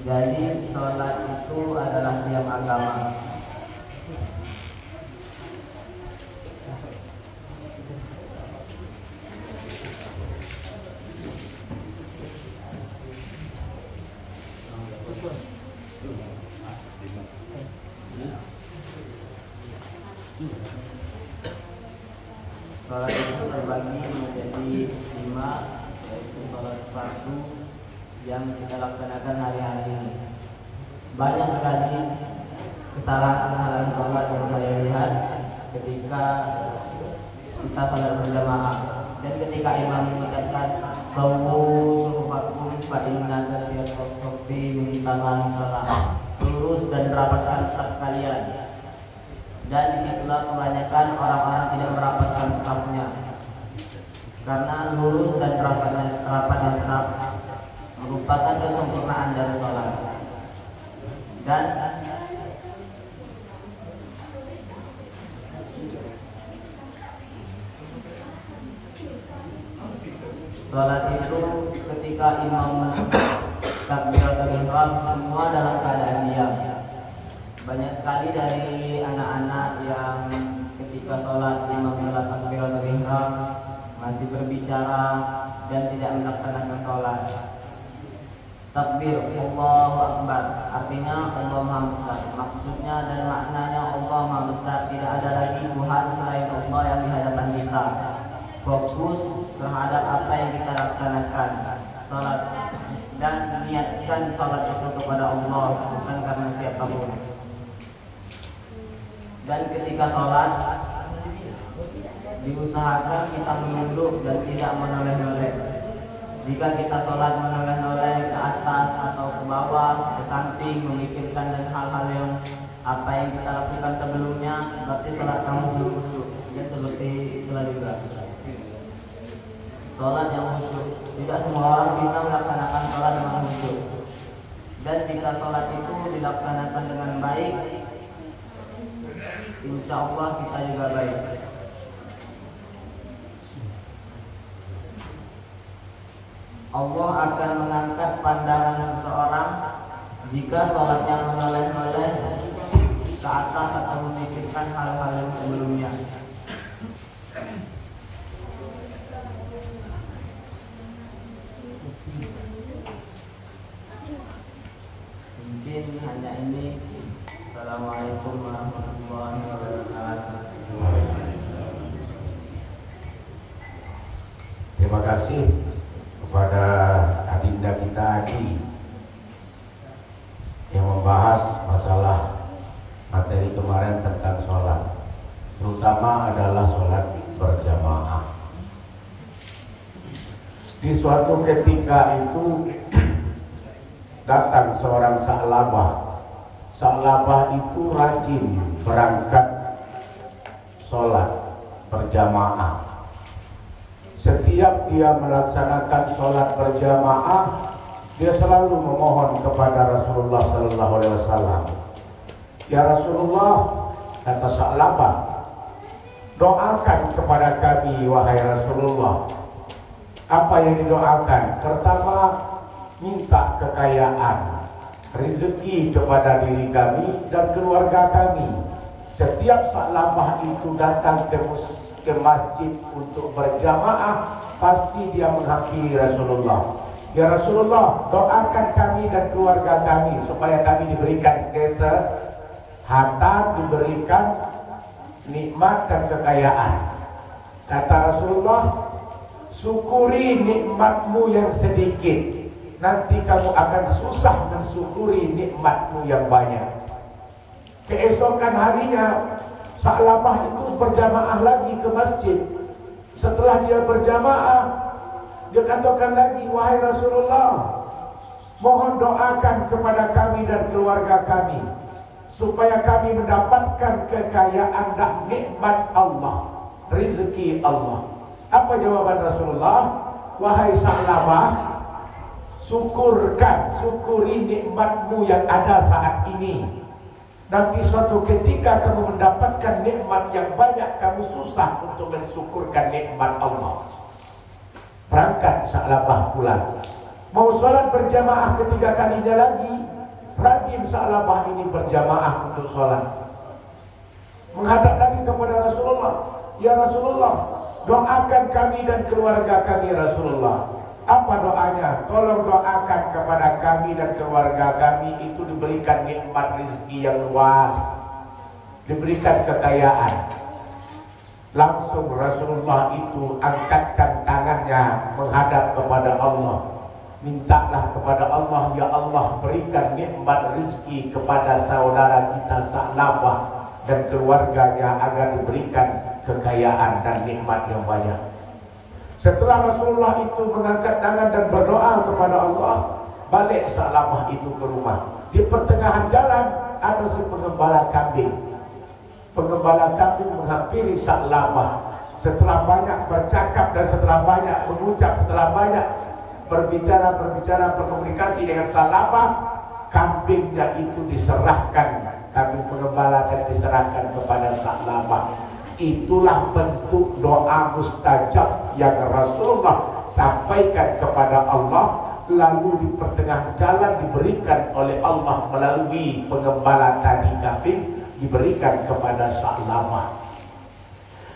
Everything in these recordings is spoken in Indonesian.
Jadi sholat itu adalah tiap agama. Sholat itu terbagi menjadi 5, yaitu sholat fardu yang kita laksanakan hari-hari ini. Banyak sekali kesalahan-kesalahan sholat yang saya lihat ketika kita sholat berjamaah, dan ketika imam mengucapkan sawu suhufakum fa inna tasyatus sufi min tamam salah, lurus dan rapatkan saf kalian. Dan disitulah kebanyakan orang-orang tidak merapatkan safnya, karena lurus dan rapatnya saf merupakan kesempurnaan dari sholat. Dan sholat itu ketika imam takbiratul ihram semua dalam keadaan diam. Banyak sekali dari anak-anak yang ketika sholat imam dalam takbiratul ihram masih berbicara dan tidak melaksanakan sholat. Takbir Allahu Akbar artinya Allah Maha Besar. Maksudnya dan maknanya Allah Maha Besar, tidak ada lagi Tuhan selain Allah yang di hadapan kita. Fokus terhadap apa yang kita laksanakan sholat, dan niatkan sholat itu kepada Allah, bukan karena siapapun. Dan ketika sholat diusahakan kita menunduk dan tidak menoleh-noleh. Jika kita sholat menoleh-noleh ke atas atau ke bawah, ke samping, memikirkan dan hal-hal yang apa yang kita lakukan sebelumnya, berarti sholat kamu belum khusyuk. Dan seperti itulah juga sholat yang khusyuk. Tidak semua orang bisa melaksanakan sholat dengan khusyuk. Dan jika sholat itu dilaksanakan dengan baik, insya Allah kita juga baik. Allah akan mengangkat pandangan seseorang jika sholatnya menoleh-noleh ke atas atau memikirkan hal-hal yang sebelumnya. Mungkin hanya ini. Assalamualaikum warahmatullahi wabarakatuh. Terima kasih kepada adinda kita Adi yang membahas masalah materi kemarin tentang sholat, terutama adalah sholat berjamaah. Di suatu ketika itu datang seorang sa'labah. Sa'labah itu rajin berangkat sholat berjamaah. Setiap dia melaksanakan sholat berjamaah, dia selalu memohon kepada Rasulullah Sallallahu Alaihi Wasallam. Ya Rasulullah, kata Sa'labah, doakan kepada kami wahai Rasulullah. Apa yang didoakan? Pertama, minta kekayaan, rezeki kepada diri kami dan keluarga kami. Setiap Sa'labah itu datang ke masjid untuk berjamaah, pasti dia menghampiri Rasulullah. Ya Rasulullah, doakan kami dan keluarga kami supaya kami diberikan kesehatan, diberikan nikmat dan kekayaan. Kata Rasulullah, syukuri nikmatmu yang sedikit, nanti kamu akan susah mensyukuri nikmatmu yang banyak. Keesokan harinya Sa'labah itu berjamaah lagi ke masjid. Setelah dia berjamaah, dia katakan lagi, wahai Rasulullah, mohon doakan kepada kami dan keluarga kami supaya kami mendapatkan kekayaan dan nikmat Allah, rezeki Allah. Apa jawaban Rasulullah? Wahai Sa'labah, syukuri nikmatmu yang ada saat ini. Nanti suatu ketika kamu mendapatkan nikmat yang banyak, kamu susah untuk mensyukurkan nikmat Allah. Berangkat Sa'labah pulang. Mau sholat berjamaah ketiga kalinya lagi, rajin salawah ini berjamaah untuk sholat. Menghadap lagi kepada Rasulullah, ya Rasulullah, doakan kami dan keluarga kami Rasulullah. Apa doanya? Tolong doakan kepada kami dan keluarga kami itu diberikan nikmat rezeki yang luas, diberikan kekayaan. Langsung Rasulullah itu angkatkan tangannya menghadap kepada Allah. Mintalah kepada Allah, ya Allah, berikan nikmat rezeki kepada saudara kita Sa'labah dan keluarganya agar diberikan kekayaan dan nikmat yang banyak. Setelah Rasulullah itu mengangkat tangan dan berdoa kepada Allah, balik Sa'labah itu ke rumah. Di pertengahan jalan ada si pengembala kambing. Pengembala kambing menghampiri Sa'labah. Setelah banyak bercakap dan setelah banyak mengucap, setelah banyak berbicara, berkomunikasi dengan Sa'labah, kambingnya itu diserahkan, kambing pengembala dan diserahkan kepada Sa'labah. Itulah bentuk doa mustajab yang Rasulullah sampaikan kepada Allah, lalu di pertengahan jalan diberikan oleh Allah melalui pengembala tadi kambing, diberikan kepada Sa'labah.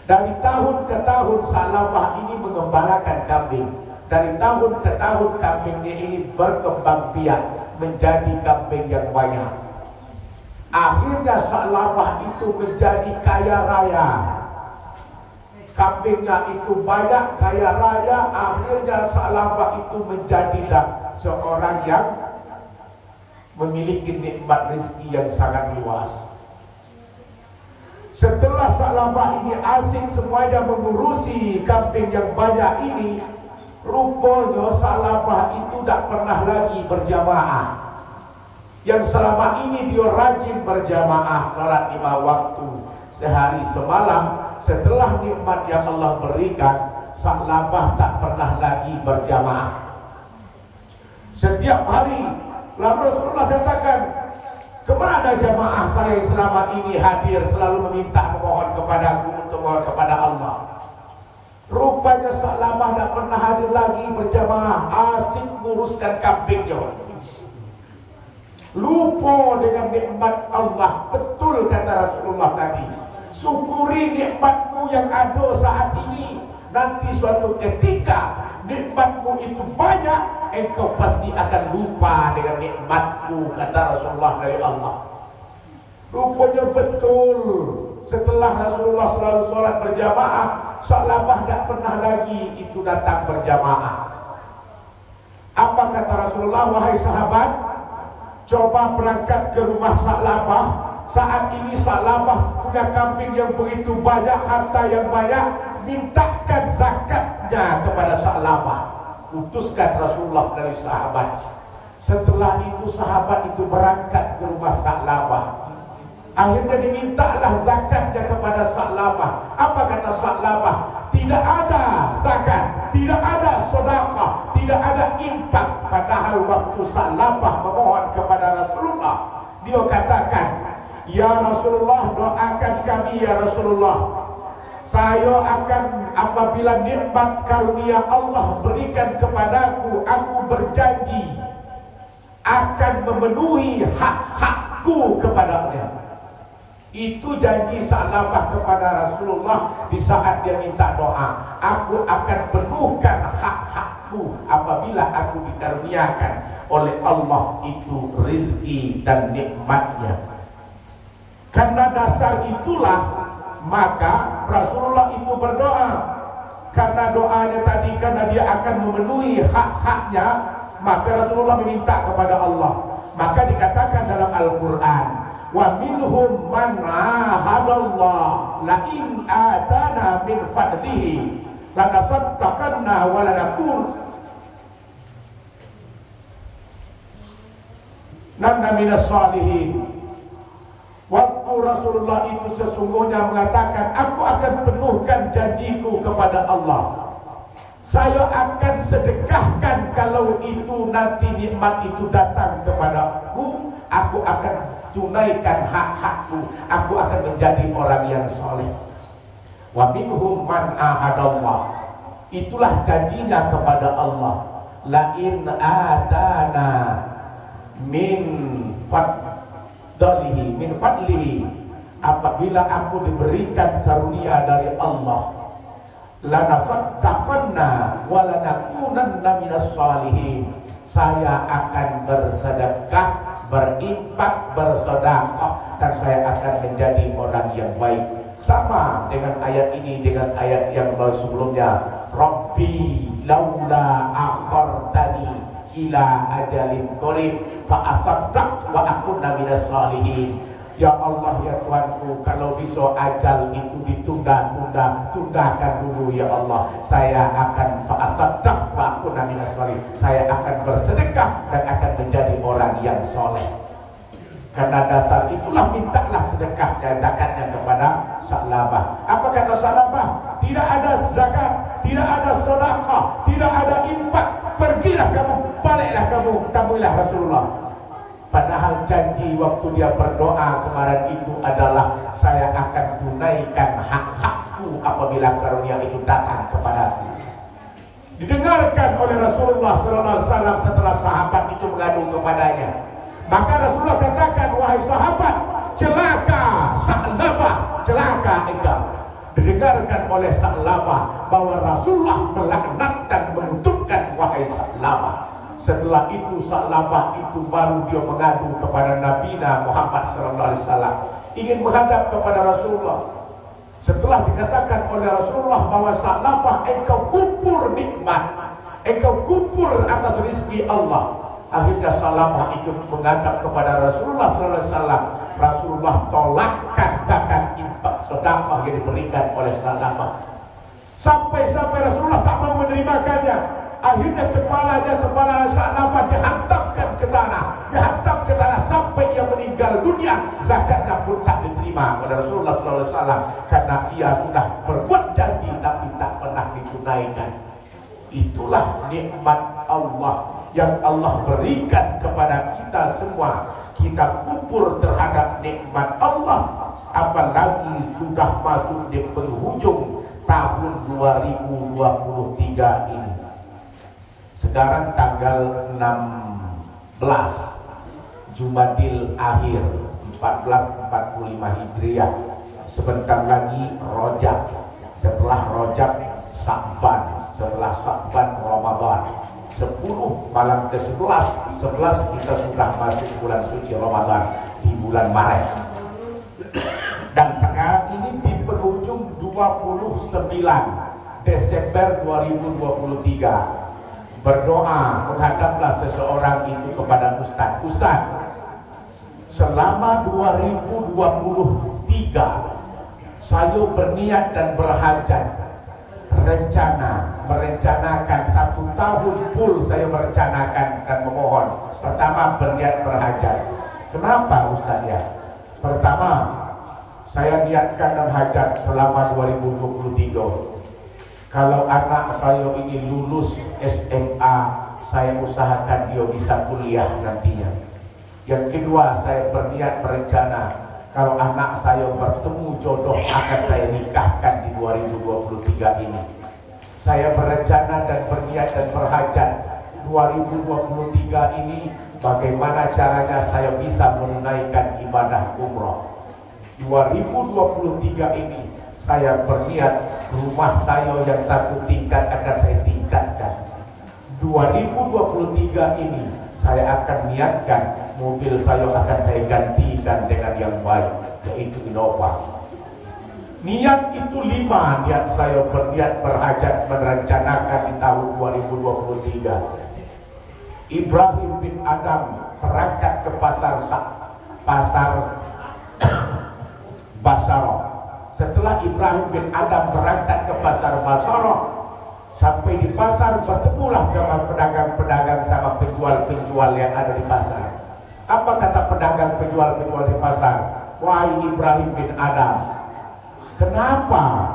Dari tahun ke tahun Sa'labah ini mengembalakan kambing. Dari tahun ke tahun kambingnya ini berkembang biak menjadi kambing yang banyak. Akhirnya Sa'labah itu menjadi kaya raya. Kambingnya itu banyak, kaya raya. Akhirnya Sa'labah itu menjadi seorang yang memiliki nikmat rezeki yang sangat luas. Setelah Sa'labah ini asing semuanya mengurusi kambing yang banyak ini, rupanya Sa'labah itu tidak pernah lagi berjamaah. Yang selama ini dia rajin berjamaah salat 5 waktu sehari semalam. Setelah nikmat yang Allah berikan, Sa'labah tak pernah lagi berjamaah. Setiap hari, lalu Rasulullah katakan, kemana jamaah saya selama ini hadir selalu meminta memohon kepadaku untuk mohon kepada Allah? Rupanya Sa'labah tak pernah hadir lagi berjamaah, asik menguruskan kambingnya. Lupa dengan nikmat Allah. Betul kata Rasulullah tadi, syukuri nikmatmu yang ada saat ini. Nanti suatu ketika nikmatmu itu banyak, engkau pasti akan lupa dengan nikmatku, kata Rasulullah dari Allah. Rupanya betul. Setelah Rasulullah selalu sholat berjamaah, Sa'labah tak pernah lagi itu datang berjamaah. Apa kata Rasulullah? Wahai sahabat, coba berangkat ke rumah Sa'labah. Saat ini Sa'labah punya kambing yang begitu banyak, harta yang banyak. Mintakan zakatnya kepada Sa'labah. Utuskan Rasulullah dari sahabat. Setelah itu sahabat itu berangkat ke rumah Sa'labah. Akhirnya dimintalah zakatnya kepada Sa'labah. Apa kata Sa'labah? Tidak ada zakat, tidak ada sedekah, tidak ada infak. Padahal waktu Sa'labah memohon kepada Rasulullah, dia katakan, ya Rasulullah, doakan kami ya Rasulullah. Saya akan, apabila nikmat karunia Allah berikan kepadaku, aku berjanji akan memenuhi hak-hakku kepadanya. Itu janji Sa'labah kepada Rasulullah di saat dia minta doa. Aku akan penuhkan hak-hakku apabila aku dikaruniakan oleh Allah itu rezeki dan nikmatnya. Karena dasar itulah maka Rasulullah itu berdoa. Karena doanya tadi, karena dia akan memenuhi hak-haknya, maka Rasulullah meminta kepada Allah. Maka dikatakan dalam Al-Quran, wa minhum man ahadallah la in atana min fadlihi lanasaddaqanna wa lanakun minas salihin. Waktu Rasulullah itu sesungguhnya mengatakan, aku akan penuhkan janjiku kepada Allah. Saya akan sedekahkan kalau itu nanti nikmat itu datang kepadaku. Aku akan tunaikan hak-hakku. Aku akan menjadi orang yang soleh. Wa minhum man ahadallah. Itulah janjinya kepada Allah. La in atana min apabila aku diberikan karunia dari Allah, lanafattaqanna wa lanakunanna minas shalihin, saya akan bersedekah, berinfak, bersedekah, dan saya akan menjadi orang yang baik. Sama dengan ayat ini dengan ayat yang sebelumnya, Rabbi laula akhartani ila ajalin qarib fa asaddaq wa akunna minas shalihin. Ya Allah, ya Tuhanku, kalau bisa ajal itu tundakan dulu ya Allah. Saya akan fa'asaddaq wa akunna minas shalihin. Saya akan bersedekah dan akan menjadi orang yang soleh. Karena dasar itulah mintalah sedekahnya, zakatnya kepada Sa'labah. Apa kata Sa'labah? Tidak ada zakat, tidak ada sedekah, tidak ada infak. Pergilah kamu, baliklah kamu, temuilah Rasulullah. Padahal janji waktu dia berdoa kemarin itu adalah saya akan tunaikan hak-hakku apabila karunia itu datang kepadaku. Didengarkan oleh Rasulullah SAW setelah sahabat itu mengadu kepadanya. Maka Rasulullah katakan, wahai sahabat, celaka Sa'labah, celaka engkau. Didengarkan oleh Sa'labah bahwa Rasulullah melaknat dan mengutukkan wahai Sa'labah. Setelah itu Sa'labah itu baru dia mengadu kepada Nabi Muhammad SAW, ingin menghadap kepada Rasulullah. Setelah dikatakan oleh Rasulullah bahwa Sa'labah, engkau kubur nikmat, engkau kubur atas rizki Allah. Akhirnya Sa'labah ikut menghadap kepada Rasulullah SAW. Rasulullah tolakkan zakat, infak, sedekah yang diberikan oleh Sa'labah. Sampai-sampai Rasulullah tak mau menerimakannya. Akhirnya kepala Sa'labah dihantamkan ke tanah, sampai ia meninggal dunia. Zakatnya pun tak diterima oleh Rasulullah SAW karena ia sudah berbuat janji tapi tak pernah ditunaikan. Itulah nikmat Allah yang Allah berikan kepada kita semua. Kita kubur terhadap nikmat Allah, apalagi sudah masuk di penghujung tahun 2023 ini. Sekarang tanggal 16 Jumadil Akhir 1445 Hijriah. Sebentar lagi Rajab. Setelah Rajab Sya'ban, setelah Sya'ban Ramadan. 10 malam ke-11 kita sudah masuk bulan suci Ramadan di bulan Maret. Dan sekarang ini di penghujung 29 Desember 2023. Berdoa, menghadaplah seseorang itu kepada Ustaz. Ustaz, selama 2023 saya berniat dan berhajat, merencanakan 1 tahun full saya merencanakan dan memohon. Pertama, berniat berhajat. Kenapa Ustaz ya? Pertama, saya niatkan dan hajat selama 2023. Kalau anak saya ini lulus SMA, saya usahakan dia bisa kuliah nantinya. Yang kedua, saya berniat berencana kalau anak saya bertemu jodoh akan saya nikahkan di 2023 ini. Saya berencana dan berniat dan berhajat 2023 ini bagaimana caranya saya bisa menunaikan ibadah umrah. 2023 ini saya berniat rumah saya yang 1 tingkat akan saya tingkatkan. 2023 ini saya akan niatkan mobil saya akan saya gantikan dengan yang baik, yaitu Innova. Niat itu 5, niat saya berniat berhajat merencanakan di tahun 2023. Ibrahim bin Adam berangkat ke pasar Basra. Setelah Ibrahim bin Adam berangkat ke pasar Basra, sampai di pasar bertemulah sama pedagang-pedagang sama penjual-penjual yang ada di pasar. Apa kata pedagang penjual-penjual di pasar? Wahai Ibrahim bin Adam, kenapa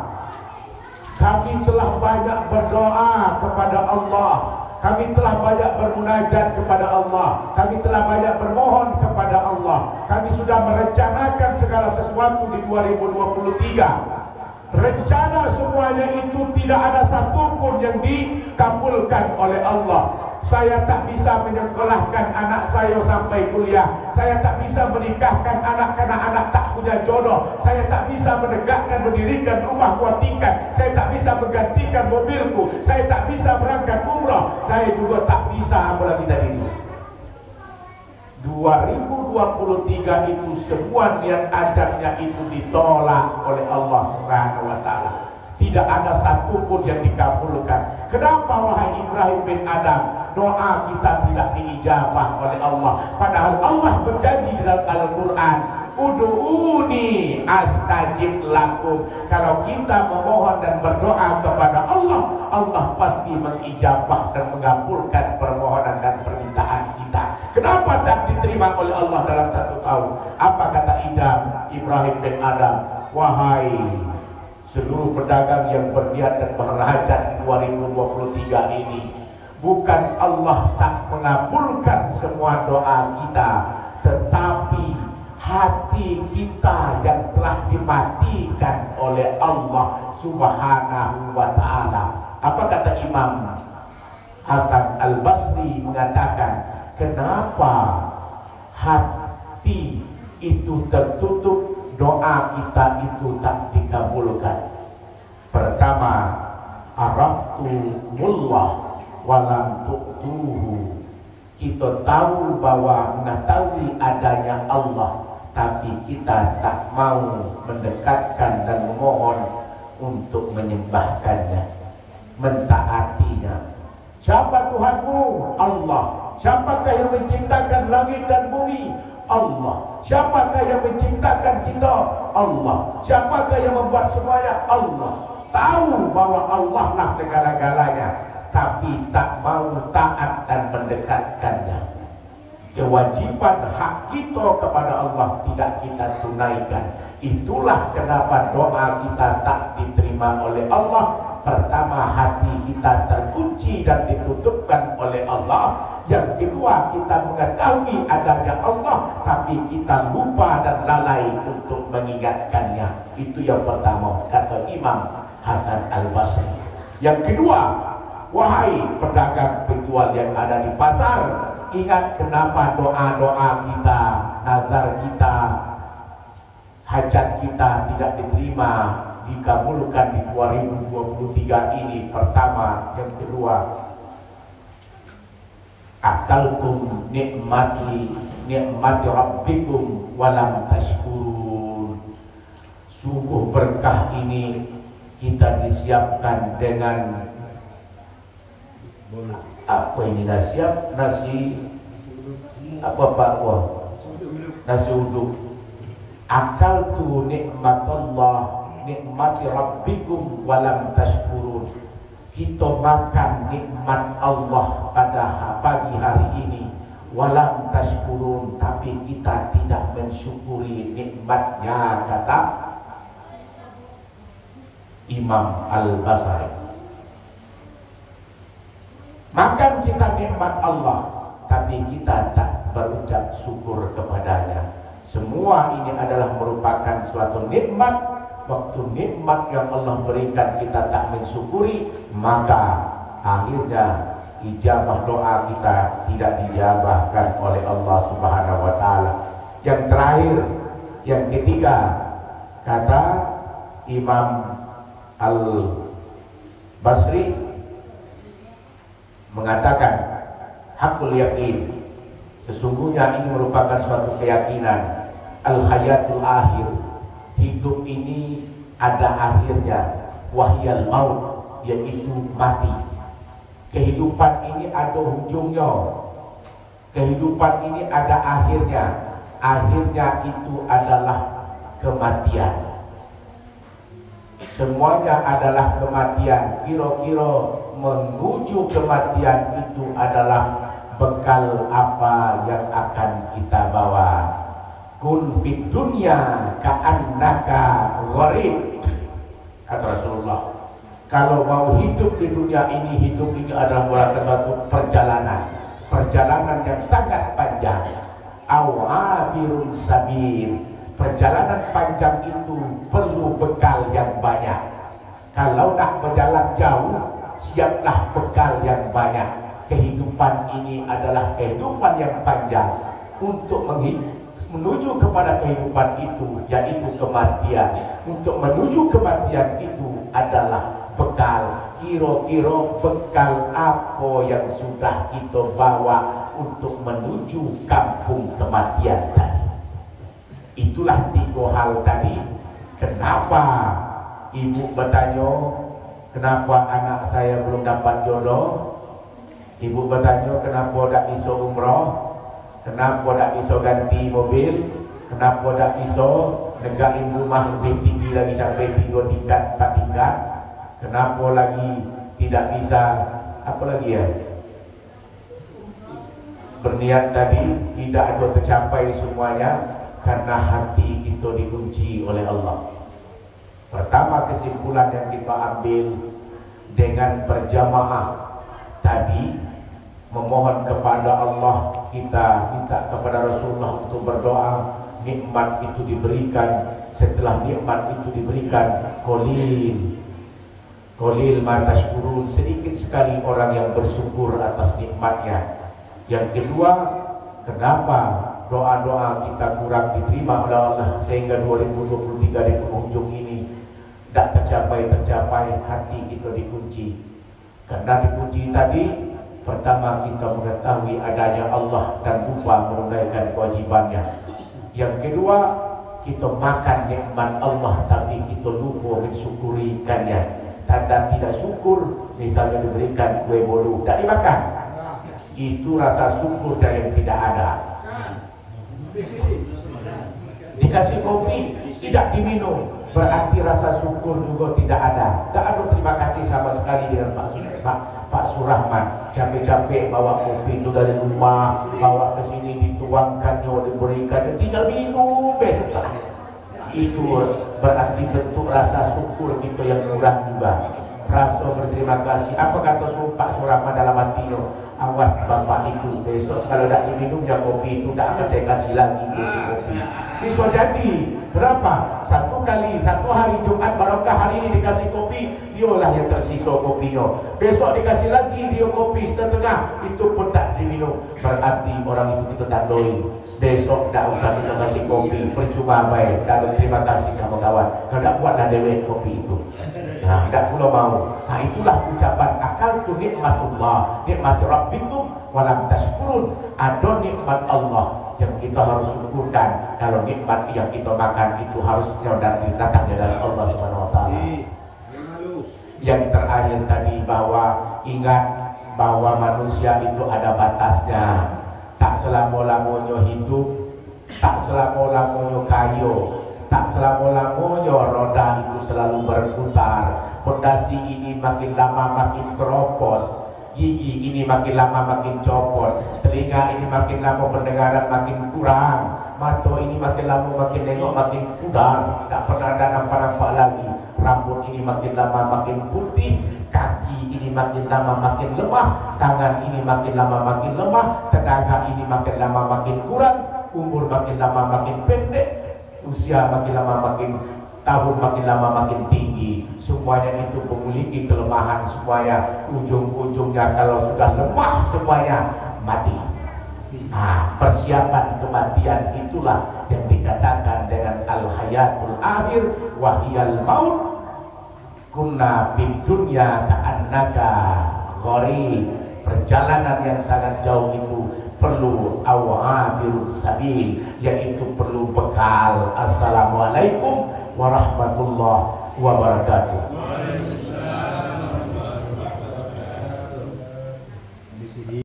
kami telah banyak berdoa kepada Allah, kami telah banyak bermunajat kepada Allah, kami telah banyak bermohon kepada Allah, kami sudah merencanakan segala sesuatu di 2023. rencana semuanya itu tidak ada satupun yang dikabulkan oleh Allah. Saya tak bisa menyekolahkan anak saya sampai kuliah. Saya tak bisa menikahkan anak karena anak tak punya jodoh. Saya tak bisa mendirikan rumah kuat tingkat. Saya tak bisa menggantikan mobilku. Saya tak bisa berangkat umrah. Saya juga tak bisa apalagi tadi itu. 2023 itu semua niat ajarnya itu ditolak oleh Allah Subhanahu wa taala. Tidak ada satupun yang dikabulkan. Kenapa wahai Ibrahim bin Adam? Doa kita tidak diijabah oleh Allah. Padahal Allah berjanji dalam Al-Quran, Ud'uni astajib lakum. Kalau kita memohon dan berdoa kepada Allah, Allah pasti mengijabah dan mengabulkan permohonan dan permintaan kita. Kenapa tak diterima oleh Allah dalam 1 tahun? Apa kata Ibrahim bin Adam? Wahai seluruh pedagang yang berniat dan berhajat 2023 ini, bukan Allah tak mengabulkan semua doa kita, tetapi hati kita yang telah dimatikan oleh Allah Subhanahu wa ta'ala. Apa kata Imam Hasan Al-Basri mengatakan, kenapa hati itu tertutup, doa kita itu tak dikabulkan? Pertama, araftu mullah walam tu'tuhu. Kita tahu bahwa mengetahui adanya Allah, tapi kita tak mau mendekatkan dan memohon untuk menyembahkannya, mentaatinya. Siapa Tuhanmu? Allah. Siapakah yang menciptakan langit dan bumi? Allah. Siapakah yang menciptakan kita? Allah. Siapakah yang membuat semuanya? Allah. Tahu bahwa Allah lah segala-galanya, tapi tak mau taat dan mendekatkannya. Kewajiban hak kita kepada Allah tidak kita tunaikan. Itulah kenapa doa kita tak diterima oleh Allah. Pertama, hati kita terkunci dan ditutupkan oleh Allah. Yang kedua, kita mengetahui adanya Allah, tapi kita lupa dan lalai untuk mengingatkannya. Itu yang pertama, kata Imam Hasan Al-Basri. Yang kedua, wahai pedagang penjual yang ada di pasar, ingat kenapa doa-doa kita, nazar kita, hajat kita tidak diterima, dikabulkan di 2023 ini. Pertama. Yang kedua, akaltum nikmati rabbikum walam tashkurun. Sungguh berkah ini kita disiapkan dengan apa ini? Nasi apa Pak? Wah, nasi uduk. Akal tu nikmatullah, nikmati rabbikum walam tashkurun. Kita makan nikmat Allah pada pagi hari ini, walam tashkurun, tapi kita tidak mensyukuri nikmatnya, kata Imam Al-Basri. Makan kita nikmat Allah, tapi kita tak berucap syukur kepadanya. Semua ini adalah merupakan suatu nikmat. Waktu nikmat yang Allah berikan kita tak mensyukuri, maka akhirnya ijabah doa kita tidak dijabahkan oleh Allah Subhanahu wa taala. Yang terakhir, yang ketiga, kata Imam Al-Basri mengatakan, hakul yakin, sesungguhnya ini merupakan suatu keyakinan, al-hayatul akhir, hidup ini ada akhirnya, wahyal maut, yaitu mati. Kehidupan ini ada ujungnya, kehidupan ini ada akhirnya, akhirnya itu adalah kematian. Semuanya adalah kematian. Kira-kira menuju kematian itu adalah bekal apa yang akan kita bawa. Kun fid dunya ka'annaka gharib, kata Rasulullah. Kalau mau hidup di dunia ini, hidup ini adalah merupakan suatu perjalanan, perjalanan yang sangat panjang. Awafirun sabil, perjalanan panjang itu perlu bekal yang banyak. Kalau nak berjalan jauh, siaplah bekal yang banyak. Kehidupan ini adalah kehidupan yang panjang. Untuk menuju kepada kehidupan itu, yaitu kematian. Untuk menuju kematian itu adalah bekal. Kira-kira bekal apa yang sudah kita bawa untuk menuju kampung kematian tadi. Itulah 3 hal tadi. Kenapa ibu bertanya, kenapa anak saya belum dapat jodoh? Ibu bertanya, kenapa tak bisa umrah? Kenapa tak bisa ganti mobil? Kenapa tak bisa negain rumah lebih tinggi lagi sampai 3 tingkat, 4 tingkat? Kenapa lagi tidak bisa, apa lagi ya? Berniat tadi tidak ada tercapai semuanya karena hati kita dikunci oleh Allah. Pertama, kesimpulan yang kita ambil dengan berjamaah tadi, memohon kepada Allah, kita minta kepada Rasulullah untuk berdoa, nikmat itu diberikan. Setelah nikmat itu diberikan, Qalil ma tashkurun, sedikit sekali orang yang bersyukur atas nikmatnya. Yang kedua, kenapa doa-doa kita kurang diterima oleh Allah sehingga 2023 di penghujung ini tidak tercapai, hati kita dikunci. Karena dikunci tadi, pertama kita mengetahui adanya Allah dan lupa menunaikan kewajibannya. Yang kedua, kita makan nikmat Allah tapi kita lupa mensyukurikannya. Tanda tidak syukur, misalnya diberikan kue bolu, tidak dimakan, itu rasa syukur yang tidak ada. Dikasih kopi, tidak diminum, berarti rasa syukur juga tidak ada. Tidak ada terima kasih sama sekali dengan Pak Surahman. Capek-capek bawa kopi itu dari rumah, bawa ke sini, dituangkannya, diberikan, tinggal minum, besok saja. Itu berarti bentuk rasa syukur kita yang kurang juga. Rasa berterima kasih. Apa kata Pak Surahman dalam hatinya? Awas bapak itu, besok kalau tidak diminumnya kopi itu, tidak akan saya kasih lagi kopi. Bisa jadi berapa? 1 kali, 1 hari Jumat barokah, hari ini dikasih kopi, dialah yang tersisa kopinya. Besok dikasih lagi dia kopi setengah, itu pun tak diminum. Berarti orang itu kita tandoi. Besok tak usah kita kasih kopi, percuma baik. Dan terima kasih sama kawan. Kalau tak buatlah dewek kopi itu. Nah, tidak pula mau. Nah, itulah ucapan akal tu nikmatullah, nikmat rabbikum walam tashkurun. Ada nikmat Allah yang kita harus syukurkan. Kalau nikmat yang kita makan itu harusnya dan datangnya dari Allah Subhanahu wa taala. Yang terakhir tadi, bahwa ingat bahwa manusia itu ada batasnya. Tak selama-lamanya hidup, tak selama-lamanya kaya, tak selama-lamanya roda itu selalu berputar. Pondasi ini makin lama makin keropos, gigi ini makin lama makin copot, telinga ini makin lama pendengaran makin kurang, mata ini makin lama makin nengok makin pudar, tak pernah ada nampak-nampak lagi. Rambut ini makin lama makin putih, kaki ini makin lama makin lemah, tangan ini makin lama makin lemah, tenaga ini makin lama makin kurang, umur makin lama makin pendek, usia makin lama makin tahun makin lama makin tinggi. Semuanya itu memiliki kelemahan, semuanya ujung-ujungnya kalau sudah lemah semuanya mati. Nah, persiapan kematian itulah yang dikatakan dengan al-hayatul akhir wahiyal maut. Kunna bid dunya ka'annaka gharib. Perjalanan yang sangat jauh itu perlu awabirus sabil, yaitu perlu bekal. Assalamualaikum warahmatullahi wabarakatuh.